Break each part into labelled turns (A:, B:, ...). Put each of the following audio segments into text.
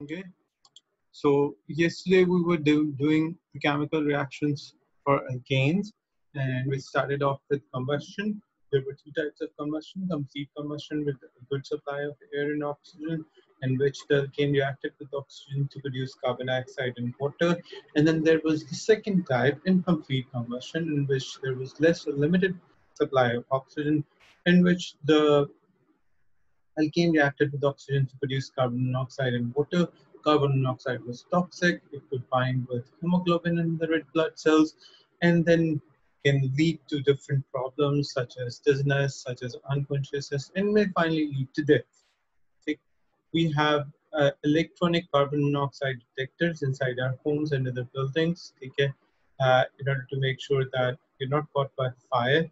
A: Okay, so yesterday we were doing the chemical reactions for alkanes, and we started off with combustion. There were two types of combustion: complete combustion with a good supply of air and oxygen, in which the alkane reacted with oxygen to produce carbon dioxide and water. And then there was the second type, incomplete combustion, in which there was less or limited supply of oxygen, in which the alkane reacted with oxygen to produce carbon monoxide and water. Carbon monoxide was toxic. It could bind with hemoglobin in the red blood cells and then can lead to different problems such as dizziness, such as unconsciousness, and may finally lead to death. Okay. We have electronic carbon monoxide detectors inside our homes and other buildings, okay, in order to make sure that you're not caught by fire.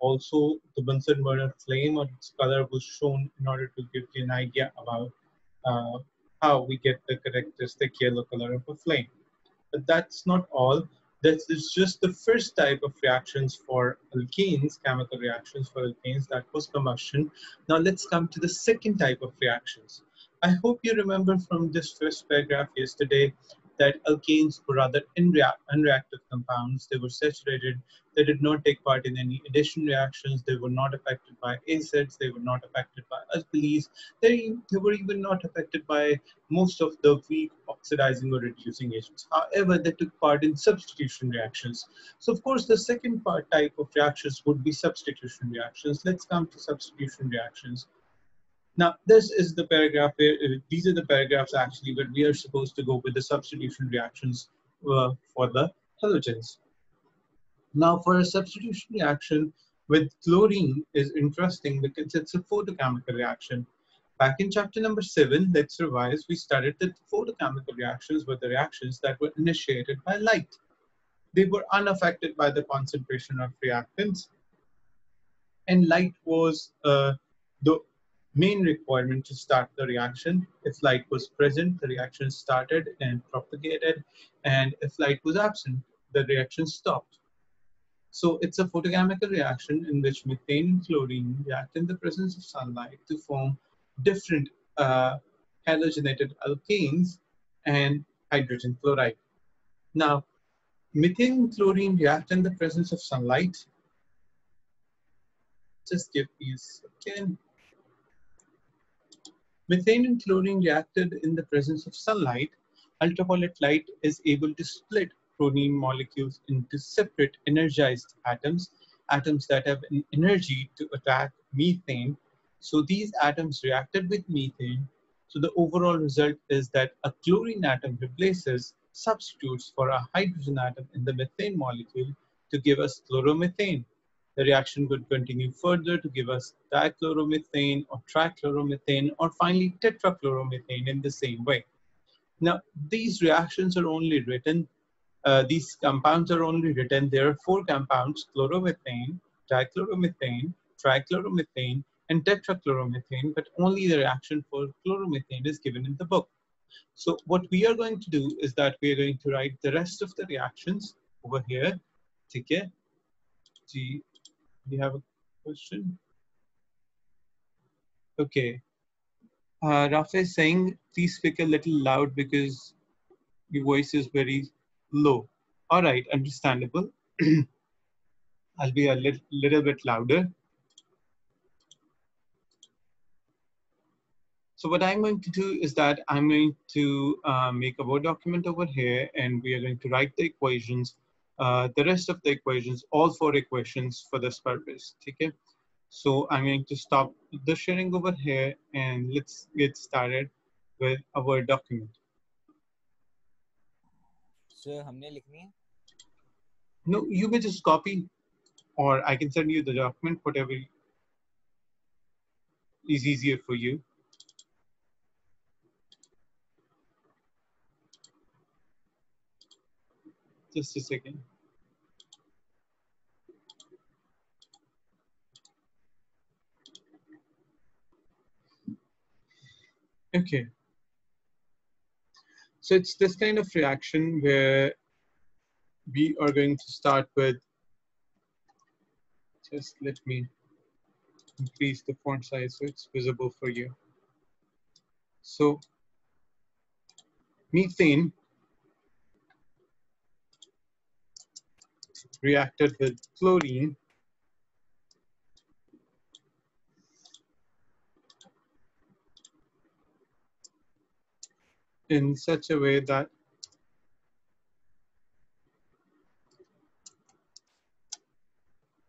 A: Also, the Bunsen burner flame or its color was shown in order to give you an idea about uh, how we get the characteristic yellow color of a flame. But that's not all. This is just the first type of reactions for alkanes, chemical reactions for alkanes, that was combustion. Now let's come to the second type of reactions. I hope you remember from this first paragraph yesterday that alkanes were rather unreactive compounds. They were saturated. They did not take part in any addition reactions. They were not affected by acids. They were not affected by alkalis. They were even not affected by most of the weak oxidizing or reducing agents. However, they took part in substitution reactions. So of course, the second type of reactions would be substitution reactions. Let's come to substitution reactions. Now, this is the paragraph where, these are the paragraphs actually where we are supposed to go with the substitution reactions for the halogens. Now, for a substitution reaction with chlorine is interesting because it's a photochemical reaction. Back in chapter number 7, let's revise, we studied that photochemical reactions were the reactions that were initiated by light. They were unaffected by the concentration of reactants, and light was the main requirement to start the reaction. If light was present, the reaction started and propagated, and if light was absent, the reaction stopped. So it's a photochemical reaction in which methane and chlorine react in the presence of sunlight to form different halogenated alkanes and hydrogen chloride. Now, methane and chlorine react in the presence of sunlight. Just give me a second. Methane and chlorine reacted in the presence of sunlight. Ultraviolet light is able to split chlorine molecules into separate energized atoms, atoms that have an energy to attack methane. So these atoms reacted with methane. So the overall result is that a chlorine atom replaces, substitutes for a hydrogen atom in the methane molecule to give us chloromethane. The reaction could continue further to give us dichloromethane or trichloromethane or finally tetrachloromethane in the same way. Now, these reactions are only written, these compounds are only written. There are 4 compounds: chloromethane, dichloromethane, trichloromethane, and tetrachloromethane, but only the reaction for chloromethane is given in the book. So what we are going to do is that we are going to write the rest of the reactions over here. Okay. Do you have a question? Okay. Rafa is saying, please speak a little loud because your voice is very low. All right, understandable. I'll be a little bit louder. So what I'm going to do is that I'm going to make a Word document over here, and we are going to write the equations, the rest of the equations, all 4 equations for this purpose. Okay. So I'm going to stop the sharing over here, and let's get started with a Word document.
B: Sir, हमने लिखनी है?
A: No, you may just copy, or I can send you the document, whatever is easier for you. Just a second. Okay. So it's this kind of reaction where we are going to start with, just let me increase the font size so it's visible for you. So Methane reacted with chlorine in such a way that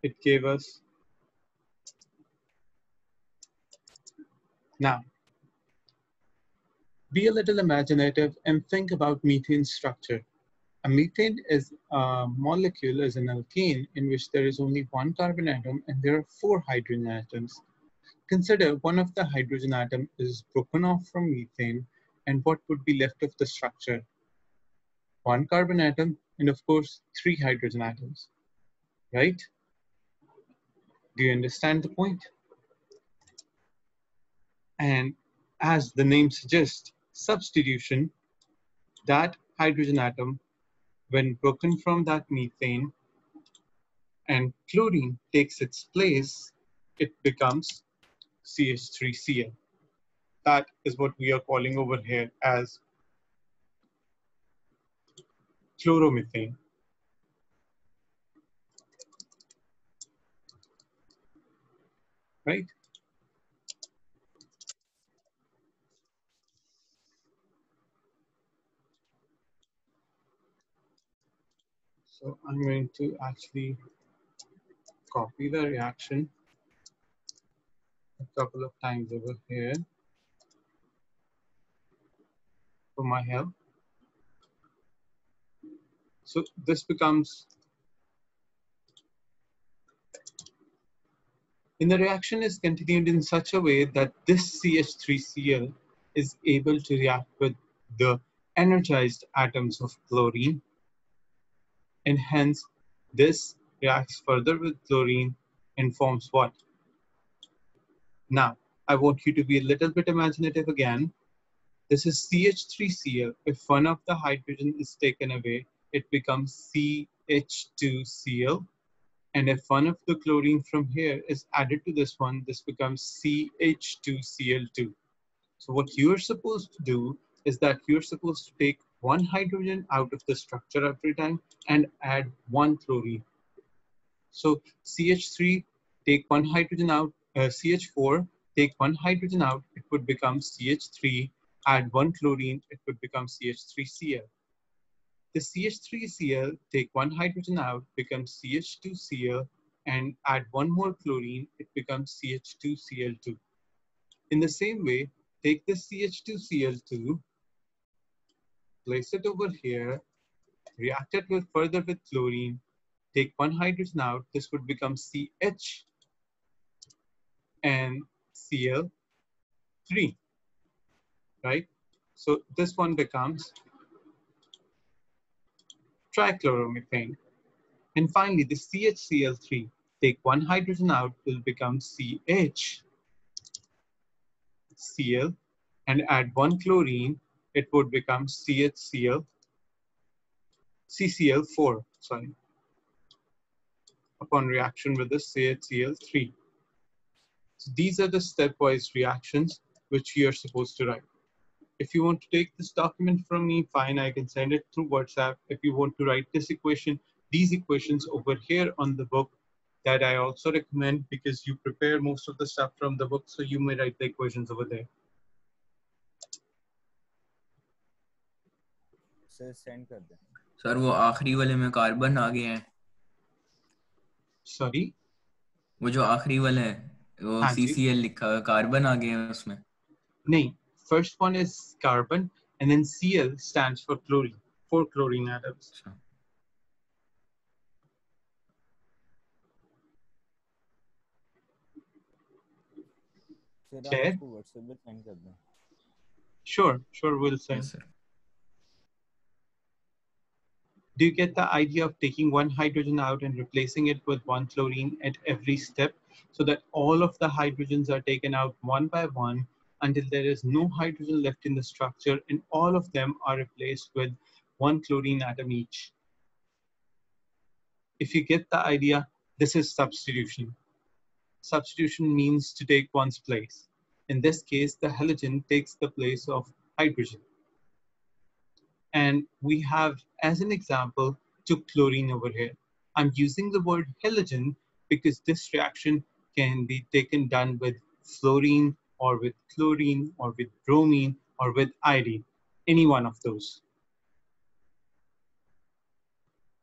A: it gave us. Now, be a little imaginative and think about methane structure. A methane is a molecule, is an alkane in which there is only one carbon atom and there are four hydrogen atoms. Consider one of the hydrogen atom is broken off from methane, and what would be left of the structure? One carbon atom and of course three hydrogen atoms, right? Do you understand the point? And as the name suggests, substitution, that hydrogen atom, when broken from that methane and chlorine takes its place, it becomes CH3Cl. That is what we are calling over here as chloromethane, right? So I'm going to actually copy the reaction a couple of times over here for my help. So this becomes, and the reaction is continued in such a way that this CH3Cl is able to react with the energized atoms of chlorine, and hence this reacts further with chlorine and forms what? Now, I want you to be a little bit imaginative again. This is CH3Cl. If one of the hydrogen is taken away, it becomes CH2Cl. And if one of the chlorine from here is added to this one, this becomes CH2Cl2. So what you're supposed to do is that you're supposed to take one hydrogen out of the structure every time and add one chlorine. So CH3, take one hydrogen out, CH4, take one hydrogen out, it would become CH3, add one chlorine, it would become CH3Cl. The CH3Cl, take one hydrogen out, becomes CH2Cl, and add one more chlorine, it becomes CH2Cl2. In the same way, take this CH2Cl2, place it over here, react it with further with chlorine, take one hydrogen out, this would become CH and Cl3, right? So this one becomes trichloromethane. And finally, the CHCl3, take one hydrogen out, will become CHCl, and add one chlorine, it would become CHCl, CCl4, sorry, upon reaction with the CHCl3. So these are the stepwise reactions which you are supposed to write. If you want to take this document from me, fine, I can send it through WhatsApp. If you want to write this equation, these equations over here on the book, that I also recommend because you prepare most of the stuff from the book, so you may write the equations over there.
B: Sir send कर दें.
C: Sir वो आखिरी वाले में carbon आ गए हैं.
A: Sorry?
C: वो जो आखिरी वाला है वो
A: हाँ जी.
C: CCl लिखा है, कार्बन आ गए हैं उसमें.
A: नहीं, first one is carbon and then Cl stands for chlorine, 4 chlorine atoms.
C: अच्छा.
B: सर आप
A: Clear?
B: उसको WhatsApp पे सेंड कर दें.
A: Sure, we'll send.
C: Yes, sir.
A: Do you get the idea of taking one hydrogen out and replacing it with one chlorine at every step so that all of the hydrogens are taken out one by one until there is no hydrogen left in the structure and all of them are replaced with one chlorine atom each? If you get the idea, this is substitution. Substitution means to take one's place. In this case, the halogen takes the place of hydrogen. And we have, as an example, took chlorine over here. I'm using the word halogen because this reaction can be done with fluorine or with chlorine or with bromine or with iodine, any one of those,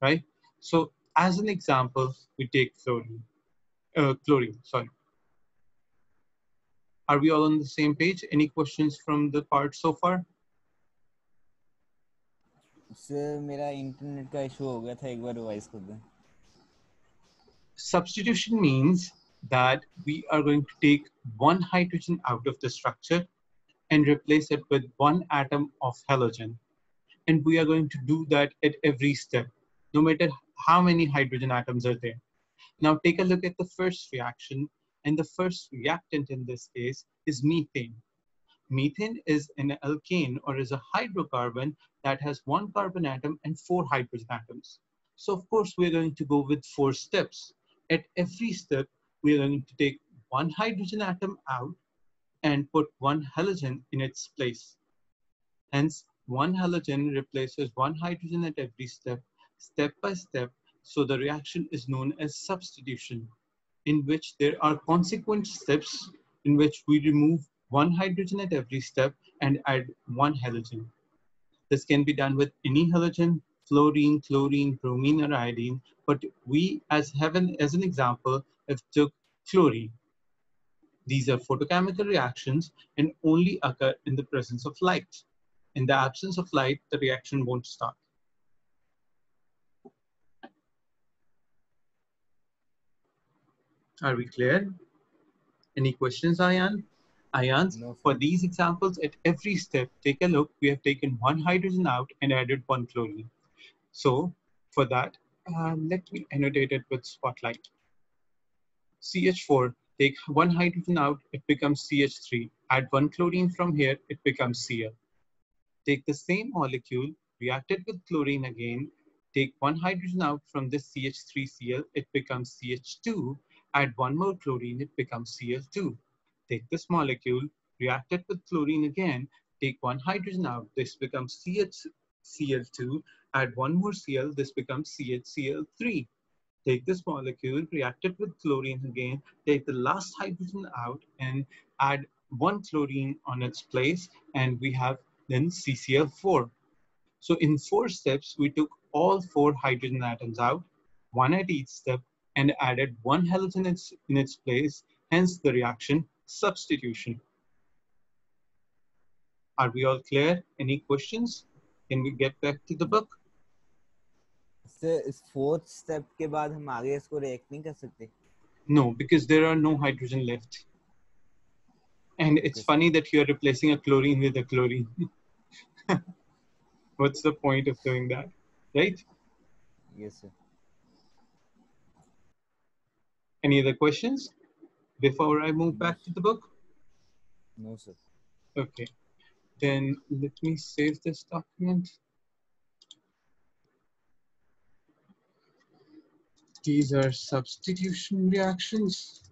A: right? So as an example, we take chlorine, sorry. Are we all on the same page? Any questions from the part so far?
B: Sir मेरा internet का issue हो गया था, एक बार revise कर दें.
A: Substitution means that we are going to take one hydrogen out of the structure and replace it with one atom of halogen. And we are going to do that at every step, no matter how many hydrogen atoms are there. Now take a look at the first reaction, and the first reactant in this case is methane. Methane is an alkane, or is a hydrocarbon that has one carbon atom and 4 hydrogen atoms. So of course we're going to go with 4 steps. At every step, we're going to take one hydrogen atom out and put one halogen in its place. Hence, one halogen replaces one hydrogen at every step, step by step. So the reaction is known as substitution, in which there are consequent steps in which we remove one hydrogen at every step and add one halogen. This can be done with any halogen, fluorine, chlorine, bromine, or iodine, but we as an example have took chlorine. These are photochemical reactions and only occur in the presence of light. In the absence of light, the reaction won't start. Are we clear? Any questions, Ayan? Ayans,
B: No,
A: for
B: sir.
A: these examples, at every step, take a look. We have taken one hydrogen out and added one chlorine. So for that, let me annotate it with spotlight. CH4, take one hydrogen out, it becomes CH3. Add one chlorine from here, it becomes Cl. Take the same molecule, react it with chlorine again, take one hydrogen out from this CH3Cl, it becomes CH2. Add one more chlorine, it becomes Cl2. Take this molecule, react it with chlorine again, take one hydrogen out, this becomes CHCl2. Add one more Cl, this becomes CHCl3. Take this molecule, react it with chlorine again, take the last hydrogen out and add one chlorine on its place, and we have then CCl4. So in 4 steps, we took all 4 hydrogen atoms out, one at each step, and added one halogen in its place, hence the reaction substitution. Are we all clear? Any questions? Can we get back to the book?
B: Sir इस fourth step के बाद हम आगे इसको react नहीं कर सकते?
A: No, because there are no hydrogen left. And it's funny that you're replacing a chlorine with a chlorine. What's the point of doing that, right?
B: Yes, sir.
A: Any other questions before I move back to the book?
B: No, sir.
A: Okay, then let me save this document. These are substitution reactions.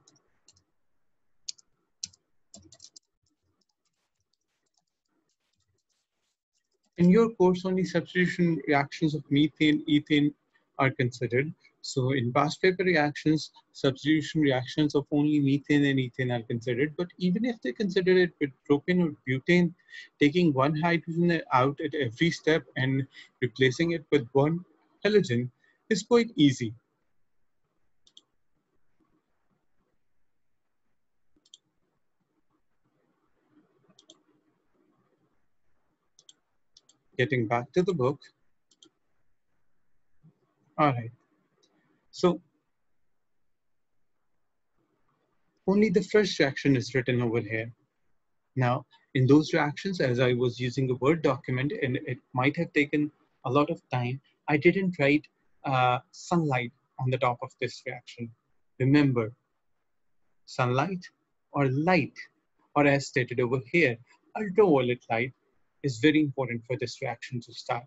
A: In your course, only substitution reactions of methane, ethane are considered. So in past paper reactions, substitution reactions of only methane and ethane are considered. But even if they consider it with propane or butane, taking one hydrogen out at every step and replacing it with one halogen is quite easy. Getting back to the book. All right. So only the first reaction is written over here. Now, in those reactions, as I was using a Word document and it might have taken a lot of time, I didn't write sunlight on the top of this reaction. Remember, sunlight or light, or as stated over here, ultraviolet light is very important for this reaction to start.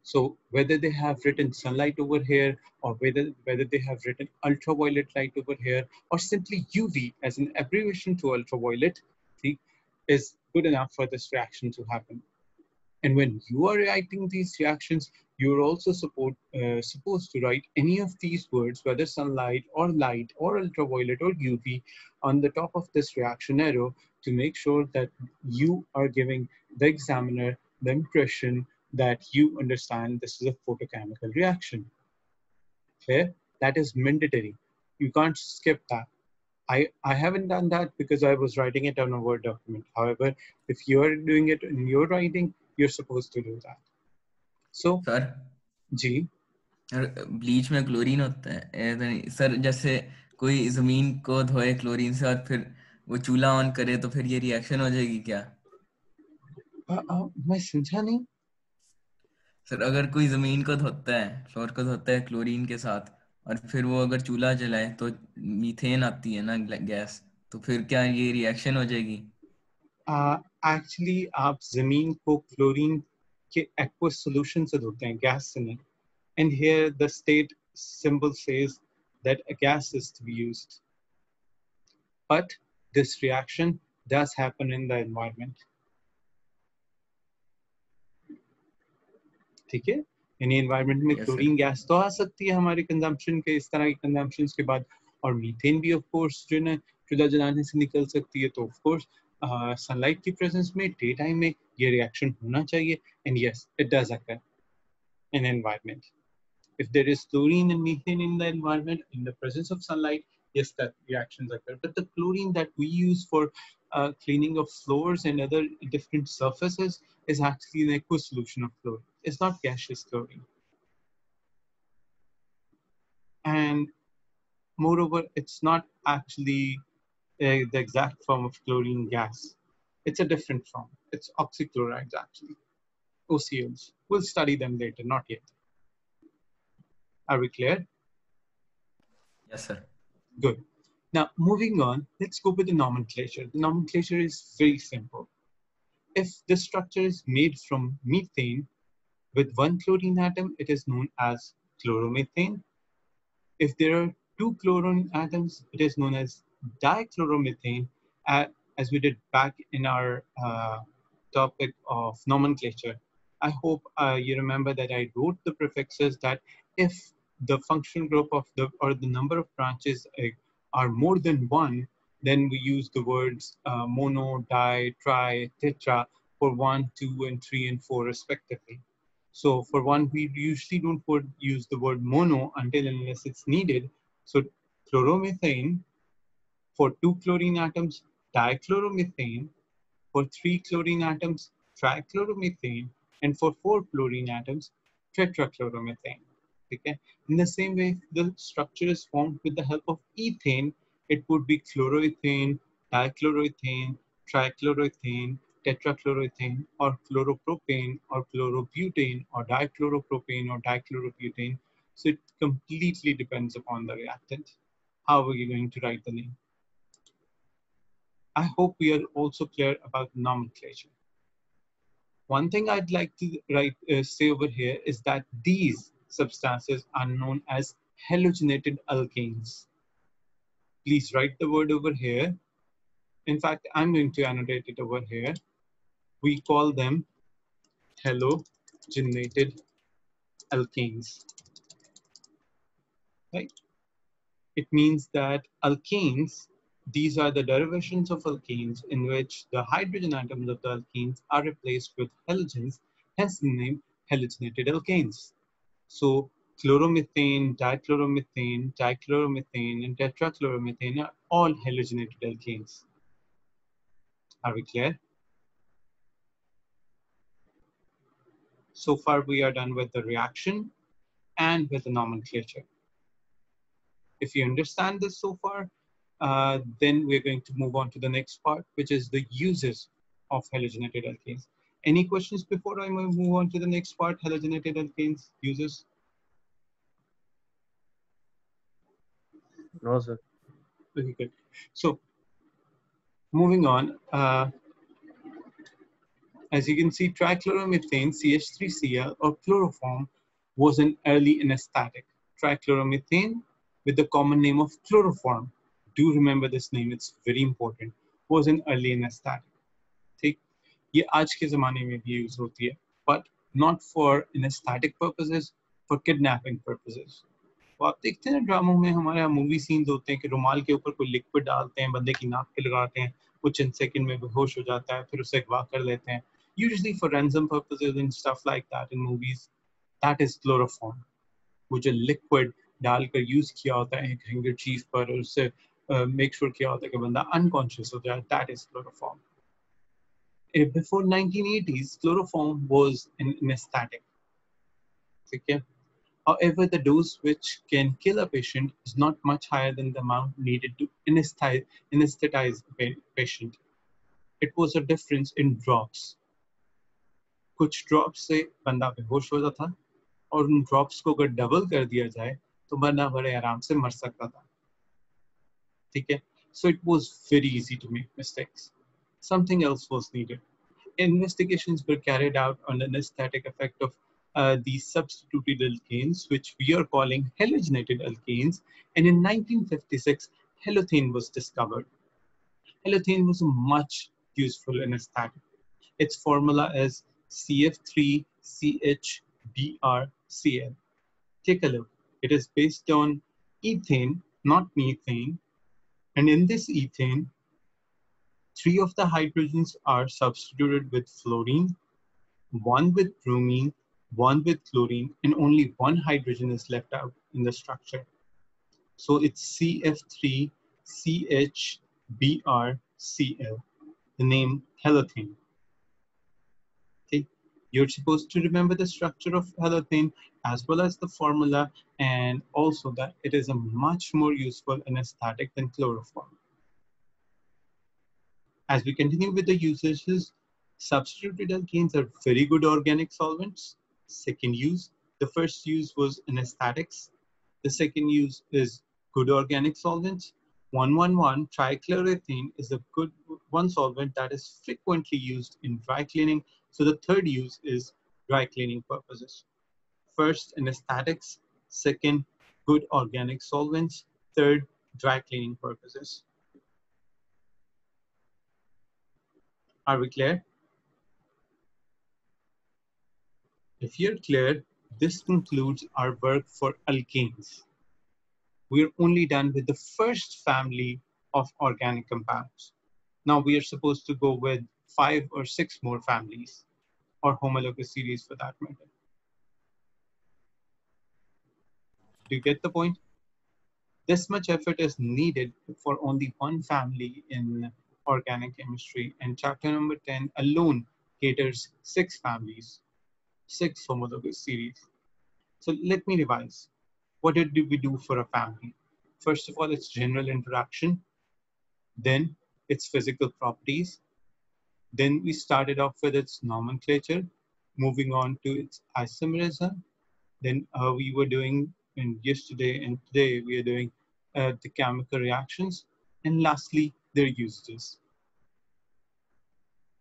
A: So whether they have written sunlight over here, or whether they have written ultraviolet light over here, or simply UV as an abbreviation to ultraviolet, see, is good enough for this reaction to happen. And when you are writing these reactions, you're also supposed to write any of these words, whether sunlight or light or ultraviolet or UV, on the top of this reaction arrow to make sure that you are giving the examiner the impression that you understand this is a photochemical reaction. Okay? That is mandatory. You can't skip that. I haven't done that because I was writing it on a Word document. However, if you're doing it in your writing, you're supposed to do that. So,
C: sir
A: G,
C: bleach में chlorine होता है sir जैसे कोई जमीन को धोए chlorine से और फिर वो चूल्हा ऑन करे तो फिर ये रिएक्शन हो जाएगी क्या
A: मैं समझा नहीं.
C: सर अगर कोई जमीन को धोता है फ्लोर को धोता है क्लोरीन के साथ और फिर वो अगर चूल्हा जलाए तो मीथेन आती है ना गैस तो फिर क्या ये रिएक्शन हो जाएगी
A: Actually, आप जमीन को क्लोरीन के aqueous solution से धोते हैं, गैस से नहीं. And here the state symbol says that a gas is to be used. But this reaction does happen in the environment. ठीक है, यानी एनवायरनमेंट में
C: Yes, sir.
A: क्लोरीन गैस तो आ सकती है हमारे कंजम्पशन के इस तरह के कंजम्पशन के बाद, और मीथेन भी ऑफ कोर्स जो है चूल्हा जलाने से निकल सकती है. तो ऑफ कोर्स सनलाइट की प्रेजेंस में डे टाइम में ये रिएक्शन होना चाहिए. And yes, it does occur in environment. If there is chlorine and methane in the environment in the presence of sunlight, yes, that reactions occur. But the chlorine that we use for cleaning of floors and other different surfaces is actually an aqueous solution of chlorine. It's not gaseous chlorine. And moreover, it's not actually the exact form of chlorine gas. It's a different form. It's oxychlorides actually, OCLs. We'll study them later, not yet. Are we clear?
C: Yes, sir.
A: Good. Now, moving on, let's go with the nomenclature. The nomenclature is very simple. If the structure is made from methane with one chlorine atom, it is known as chloromethane. If there are two chlorine atoms, it is known as dichloromethane, as we did back in our topic of nomenclature. I hope you remember that I wrote the prefixes that if the functional group of the number of branches are more than one, then we use the words mono, di, tri, tetra for 1, 2, and 3, and 4 respectively. So for one, we usually don't use the word mono until unless it's needed. So chloromethane for 2 chlorine atoms, dichloromethane for 3 chlorine atoms, trichloromethane, and for 4 chlorine atoms, tetrachloromethane. Okay. In the same way, the structure is formed with the help of ethane. It would be chloroethane, dichloroethane, trichloroethane, tetrachloroethane, or chloropropane, or chlorobutane, or dichloropropane, or dichloroputane. So it completely depends upon the reactant. How are you going to write the name? I hope we are also clear about nomenclature. One thing I'd like to say over here is that these substances are known as halogenated alkanes. Please write the word over here. In fact, I'm going to annotate it over here. We call them halogenated alkanes. Right? It means that alkanes, these are the derivations of alkanes in which the hydrogen atoms of the alkanes are replaced with halogens, hence the name halogenated alkanes. So chloromethane, dichloromethane, dichloromethane, and tetrachloromethane are all halogenated alkanes. Are we clear? So far we are done with the reaction and with the nomenclature. If you understand this so far, then we're going to move on to the next part, which is the uses of halogenated alkanes. Any questions before I move on to the next part, halogenated alkanes uses?
D: No, sir.
A: Very good. So moving on, as you can see, trichloromethane, CH3Cl, or chloroform, was an early anesthetic. Trichloromethane, with the common name of chloroform, do remember this name, it's very important, was an early anesthetic. ठीक, ये आज के ज़माने में भी use होती है. but not for anesthetic purposes, for kidnapping purposes. तो आप देखते हैं ना ड्रामों में, हमारे यहाँ मूवी सीन्स होते हैं कि रुमाल के ऊपर कोई लिक्विड डालते हैं, बंदे की नाक पे लगाते हैं, वो चंद सेकंड में बेहोश हो जाता है, फिर उसे अगवा कर लेते हैं. Usually for ransom purposes and stuff like that in movies, that is chloroform. वो जो लिक्विड डालकर यूज किया होता है एक हैंकरचीफ पर और उससे मेक श्योर किया होता है कि बंदा अनकॉन्शियस हो जाए, that is chloroform. Before 1980s, chloroform was an anesthetic. Okay? However, the dose which can kill a patient is not much higher than the amount needed to anesthetize a patient. It was a difference in drops. कुछ drops से बंदा बेहोश हो जाता था और उन drops को अगर डबल कर दिया जाए तो बंदा बड़े आराम से मर सकता था. ठीक है? So it was very easy to make mistakes. Something else was needed. Investigations were carried out on the anesthetic effect of these substituted alkanes, which we are calling halogenated alkanes. And in 1956, halothane was discovered. Halothane was a much useful anesthetic. Its formula is CF3CHBrCl. Take a look. It is based on ethane, not methane. And in this ethane, 3 of the hydrogens are substituted with fluorine, 1 with bromine, 1 with chlorine, and only 1 hydrogen is left out in the structure. So it's CF3CHBrCl, the name halothane. Okay, you're supposed to remember the structure of halothane as well as the formula, and also that it is a much more useful anesthetic than chloroform. As we continue with the usages, substituted alkanes are very good organic solvents. Second use, the first use was anesthetics. The second use is good organic solvents. 1,1,1-trichloroethane is a good one solvent that is frequently used in dry cleaning. So the third use is dry cleaning purposes. First, anesthetics. Second, good organic solvents. Third, dry cleaning purposes. Are we clear? If you're clear, this concludes our work for alkanes. We're only done with the first family of organic compounds. Now we are supposed to go with 5 or 6 more families, or homologous series for that matter. Do you get the point? This much effort is needed for only one family in organic chemistry, and chapter number 10 alone caters 6 families, 6 homologous series. So let me revise. What did we do for a family? First of all, its general interaction, then its physical properties. Then we started off with its nomenclature, moving on to its isomerism. Then we were doing, and yesterday and today we are doing the chemical reactions. And lastly, their usages.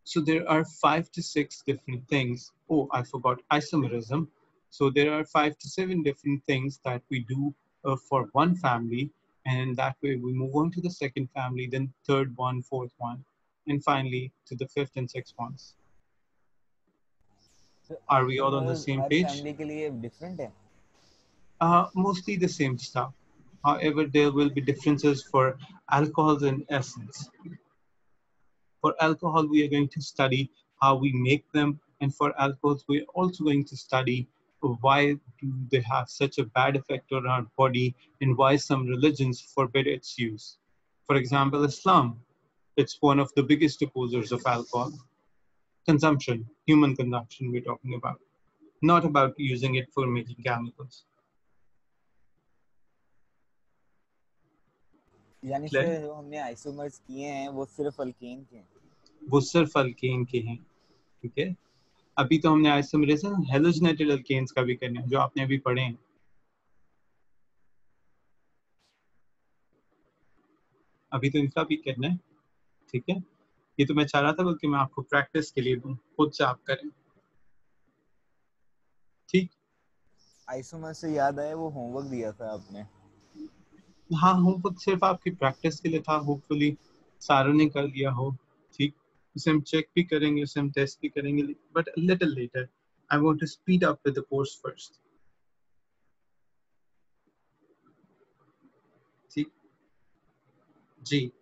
A: So there are 5 to 6 different things. Oh, I forgot isomerism. So there are 5 to 7 different things that we do for one family. And that way we move on to the second family, then third one, fourth one, and finally to the fifth and sixth ones. Are we all on the same page?
B: family के लिए different है?
A: Mostly the same stuff. However, there will be differences for alcohols and acids. For alcohol, we are going to study how we make them. And for alcohols, we are also going to study why do they have such a bad effect on our body and why some religions forbid its use. For example, Islam, it's one of the biggest opposers of alcohol. Consumption, human consumption we're talking about, not about using it for making chemicals.
B: यानी sir जो हमने isomers किए हैं वो सिर्फ alkane के हैं?
A: वो सिर्फ अल्केन के हैं, ठीक है? अभी तो हमने आइसोमरिज्म हेलोजेनेटेड अल्केन्स का भी करना है, जो आपने अभी पढ़े हैं. अभी तो इनका भी करना है, ठीक है? ये तो मैं चाह रहा था बल्कि मैं आपको प्रैक्टिस के लिए दूं, खुद से आप करें, ठीक?
B: आइसोमर से याद आया, वो होमवर्क दिया था आपने?
A: हाँ, होमवर्क सिर्फ आपकी प्रैक्टिस के लिए था. होपफुली सारों ने कर लिया हो, ठीक? उसे हम चेक भी करेंगे, उसे हम टेस्ट भी करेंगे, but little letter. I want to speed up with the course first. See? G.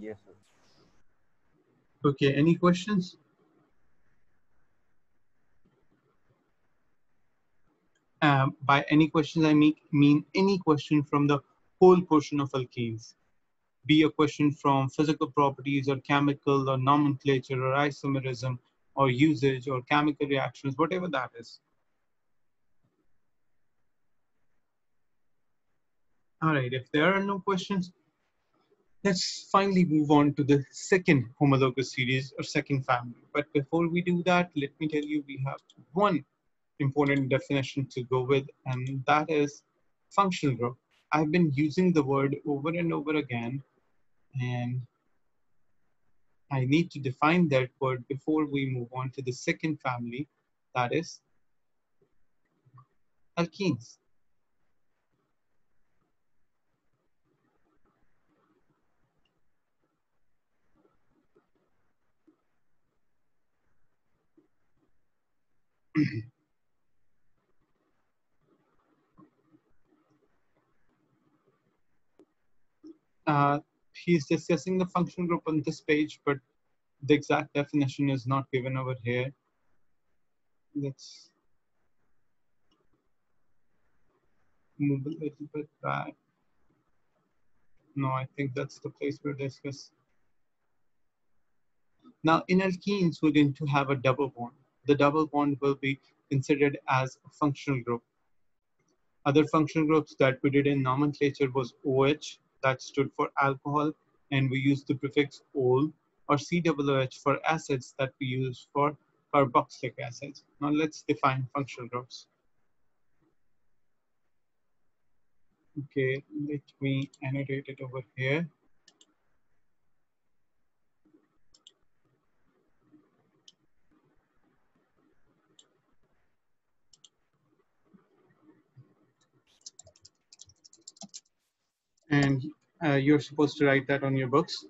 B: Yes, sir.
A: Okay, any questions? By any questions, I mean any question from the whole portion of alkenes. Be a question from physical properties or chemical or nomenclature or isomerism or usage or chemical reactions, whatever that is. All right, if there are no questions, let's finally move on to the second homologous series or second family. But before we do that, let me tell you we have one important definition to go with, and that is functional group. I've been using the word over and over again, and I need to define that word before we move on to the second family, that is alkenes. He's discussing the functional group on this page, but the exact definition is not given over here. Let's move a little bit back. No, I think that's the place we're discussing. Now, in alkenes, we're going to have a double bond. The double bond will be considered as a functional group. Other functional groups that we did in nomenclature was OH, that stood for alcohol, and we used the prefix ol, or COOH for acids that we use for carboxylic acids. Now let's define functional groups. Okay, let me annotate it over here. And you're supposed to write that on your books.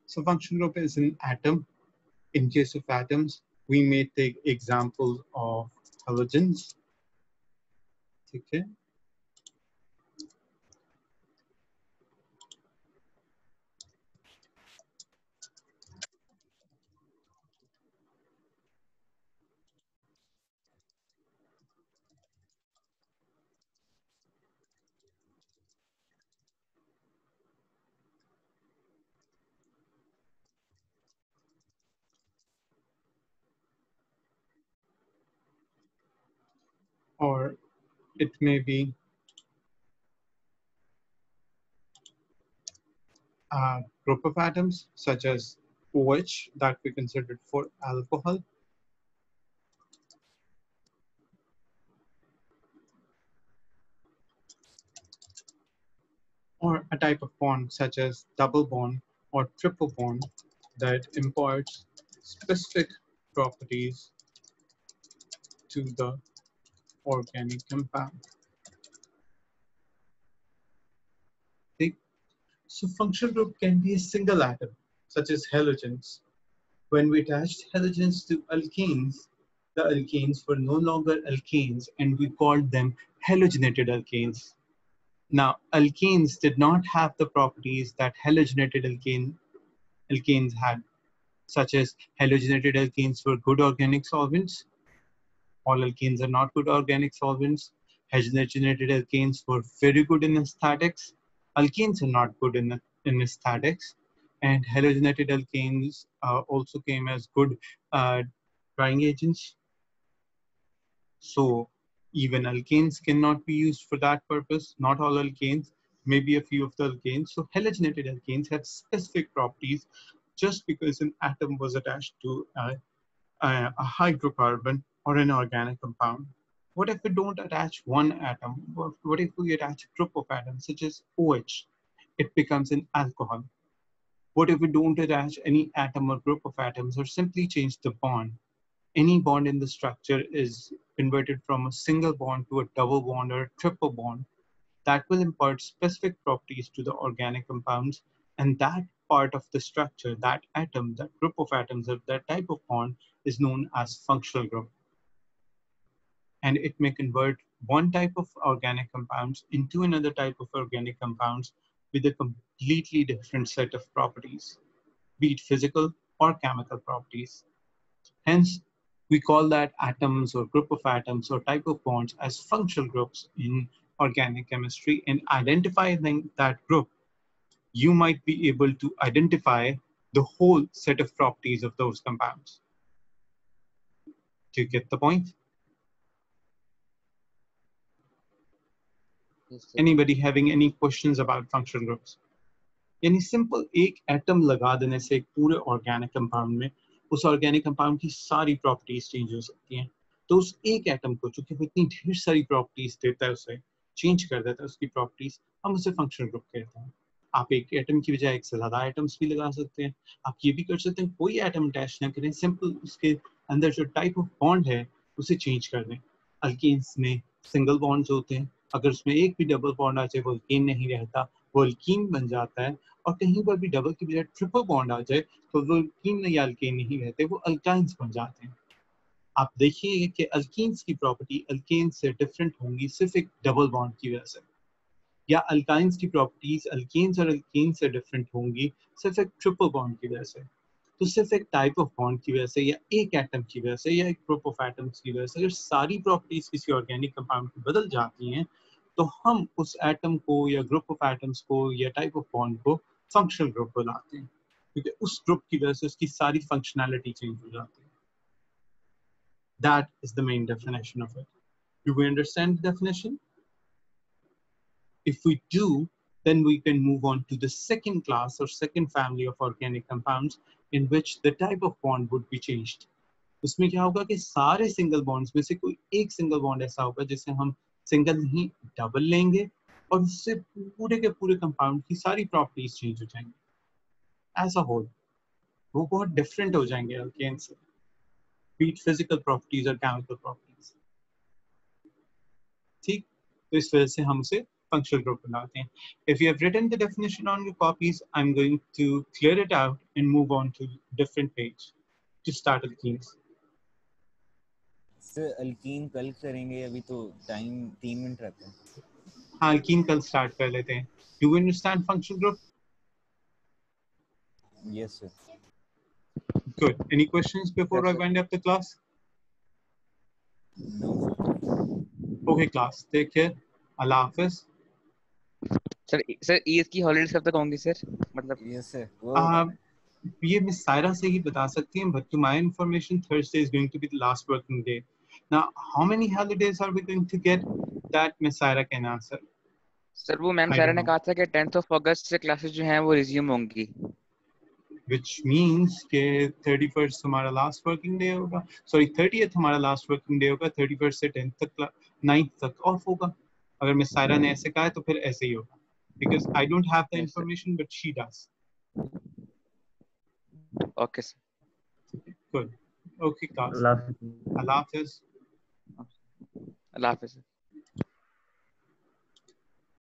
A: So functional group is an atom. In case of atoms, we may take examples of halogens. Okay. Or it may be a group of atoms such as OH that we considered for alcohol, or a type of bond such as double bond or triple bond that imparts specific properties to the organic compound. Okay. So functional group can be a single atom, such as halogens. When we attached halogens to alkanes, the alkanes were no longer alkanes and we called them halogenated alkanes. Now, alkanes did not have the properties that halogenated alkanes had, such as halogenated alkanes were good organic solvents. All alkanes are not good organic solvents. Halogenated alkanes were very good in aesthetics. Alkanes are not good in aesthetics. And halogenated alkanes also came as good drying agents. So even alkanes cannot be used for that purpose. Not all alkanes, maybe a few of the alkanes. So halogenated alkanes have specific properties just because an atom was attached to a hydrocarbon or an organic compound. What if we don't attach one atom? What if we attach a group of atoms such as OH? It becomes an alcohol. What if we don't attach any atom or group of atoms or simply change the bond? Any bond in the structure is converted from a single bond to a double bond or a triple bond that will impart specific properties to the organic compounds, and that part of the structure, that atom, that group of atoms, or that type of bond is known as functional group. And it may convert one type of organic compounds into another type of organic compounds with a completely different set of properties, be it physical or chemical properties. Hence, we call that atoms or group of atoms or type of bonds as functional groups in organic chemistry, and identifying that group, you might be able to identify the whole set of properties of those compounds. Do you get the point?
D: Yes, sir.
A: Anybody having any questions about functional groups? यानी simple एक atom लगा देने से एक पूरे organic compound में उस organic compound की सारी प्रॉपर्टीज चेंज हो सकती हैं। तो उस एक एटम को, चूंकि वो इतनी ढेर सारी प्रॉपर्टीज देता है, उसे चेंज कर देता है उसकी प्रॉपर्टीज, हम उसे फंक्शनल ग्रुप कहते हैं। आप एक एटम की बजाय एक से ज्यादा एटम्स भी लगा सकते हैं। आप ये भी कर सकते हैं कोई एटम अटैच ना करें, सिंपल उसके अंदर जो टाइप ऑफ बॉन्ड है उसे चेंज कर दें। अल्केन्स में सिंगल बॉन्ड्स होते हैं, अगर उसमें एक भी डबल बॉन्ड आ जाए वो अल्केन नहीं रहता, वो अल्कीन बन जाता है। और कहीं पर भी डबल की बजाय ट्रिपल बॉन्ड आ जाए तो वो अल्कीन या अल्केन नहीं रहते, वो अल्काइंस बन जाते हैं। आप देखिए कि अल्कीन्स की प्रॉपर्टी अल्केन से डिफरेंट होंगी सिर्फ एक डबल बॉन्ड की वजह से, या अल्काइंस की प्रॉपर्टीज अल्केन्स और अल्कीन से डिफरेंट होंगी सिर्फ एक ट्रिपल बॉन्ड की वजह से। तो सिर्फ एक टाइप ऑफ बॉन्ड की वजह से या एक एटम की वजह से या एक ग्रुप ऑफ एटम्स की वजह से अगर सारी प्रॉपर्टीज किसी ऑर्गेनिक कंपाउंड की बदल जाती हैं, तो हम उस एटम को या ग्रुप ऑफ एटम्स को या टाइप ऑफ बॉन्ड को फंक्शनल ग्रुप बुलाते हैं, क्योंकि उस ग्रुप की वजह से उसकी सारी फंक्शनैलिटी चेंज हो जाती है। That is the main definition of it. Do we understand the definition? If we do, then we can move on to the second class or second family of organic compounds in which the type of bond would be changed. उसमें क्या होगा कि सारे single bonds में से कोई एक single bond ऐसा होगा जिसे हम सिंगल नहीं डबल लेंगे और उससे पूरे के पूरे कंपाउंड की सारी प्रॉपर्टीज चेंज हो जाएंगी एज अ होल। वो बहुत डिफरेंट हो जाएंगे अल्केन से, बी इट फिजिकल प्रॉपर्टीज और केमिकल प्रॉपर्टीज। ठीक, तो इस वजह से हम उसे functional group बनाते हैं। If you have written the definition on your copies, I'm going to clear it out and move on to different page to start alkenes.
B: Sir alkyne कल करेंगे, अभी तो टाइम 3 मिनट रहता है।
A: हाँ, alkene कल start कर लेते हैं। Do you understand functional group?
B: Yes sir.
A: Good. Any questions before
D: Yes,
A: I
D: sir.
A: wind up the class?
B: No sir.
A: Okay, class. Take care. Allah Hafiz.
D: Sir Eid की holidays कब तक होंगी सर? मतलब
B: yes sir, वो
A: ये miss Saira से ही बता सकती हैं, but to my information, Thursday is going to be the last working day. Now, how many holidays are we going to get? That Miss Saira can answer.
D: Sir वो ma'am
A: I
D: सारा
A: don't
D: ने
A: know.
D: कहा था कि 10th of अगस्त से classes जो हैं वो रिज्यूम होंगी।
A: Which means कि 31st हमारा last working day होगा, sorry 30th हमारा last working day होगा, 31st से 10th तक 9th तक off होगा। अगर मिस सायरा ने ऐसे कहा है तो फिर ऐसे ही होगा, because I don't have the
D: Yes, sir.
A: information but she does.
D: Okay, sir.
A: Good. Okay, class.
E: Allah Hafiz.
A: Allah Hafiz.
D: Allah Hafiz.